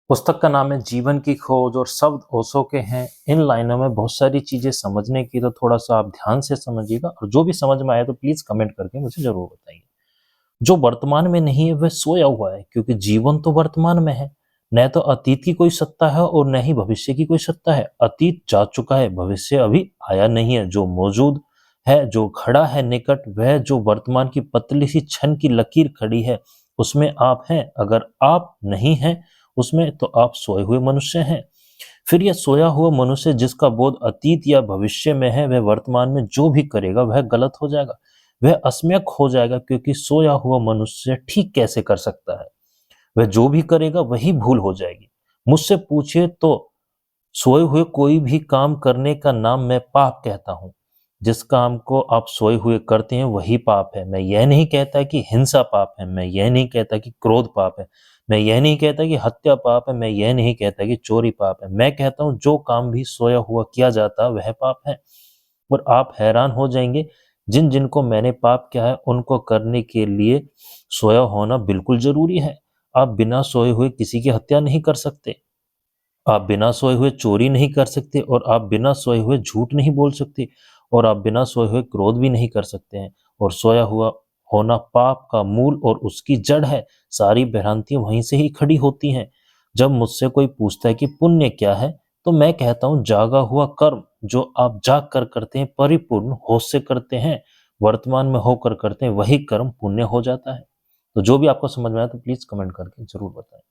पुस्तक का नाम है जीवन की खोज और शब्द ओशो के हैं। इन लाइनों में बहुत सारी चीजें समझने की, तो थोड़ा सा आप ध्यान से समझिएगा और जो भी समझ में आए तो प्लीज कमेंट करके मुझे जरूर बताइए। जो वर्तमान में नहीं है वह सोया हुआ है, क्योंकि जीवन तो वर्तमान में है। न तो अतीत की कोई सत्ता है और न ही भविष्य की कोई सत्ता है। अतीत जा चुका है, भविष्य अभी आया नहीं है। जो मौजूद है, जो खड़ा है निकट, वह जो वर्तमान की पतली सी क्षण की लकीर खड़ी है, उसमें आप हैं। अगर आप नहीं हैं उसमें, तो आप सोए हुए मनुष्य हैं। फिर यह सोया हुआ मनुष्य जिसका बोध अतीत या भविष्य में है, वह वर्तमान में जो भी करेगा वह गलत हो जाएगा, वह असमयक हो जाएगा, क्योंकि सोया हुआ मनुष्य ठीक कैसे कर सकता है। वह जो भी करेगा वही भूल हो जाएगी। मुझसे पूछिए तो सोए हुए कोई भी काम करने का नाम मैं पाप कहता हूँ। जिस काम को आप सोए हुए करते हैं वही पाप है। मैं यह नहीं कहता कि हिंसा पाप है, मैं यह नहीं कहता कि क्रोध पाप है, मैं यह नहीं कहता कि हत्या पाप है, मैं यह नहीं कहता कि चोरी पाप है। मैं कहता हूँ जो काम भी सोया हुआ किया जाता वह पाप है। और आप हैरान हो जाएंगे, जिन जिनको मैंने पाप किया है उनको करने के लिए सोया होना बिल्कुल जरूरी है। आप बिना सोए हुए किसी की हत्या नहीं कर सकते, आप बिना सोए हुए चोरी नहीं कर सकते, और आप बिना सोए हुए झूठ नहीं बोल सकते, और आप बिना सोए हुए क्रोध भी नहीं कर सकते हैं। और सोया हुआ होना पाप का मूल और उसकी जड़ है। सारी भ्रांतियां वहीं से ही खड़ी होती हैं। जब मुझसे कोई पूछता है कि पुण्य क्या है, तो मैं कहता हूँ जागा हुआ कर्म जो आप जाग कर करते हैं, परिपूर्ण होश से करते हैं, वर्तमान में होकर करते हैं, वही कर्म पुण्य हो जाता है। तो जो भी आपको समझ में आया तो प्लीज कमेंट करके जरूर बताएं।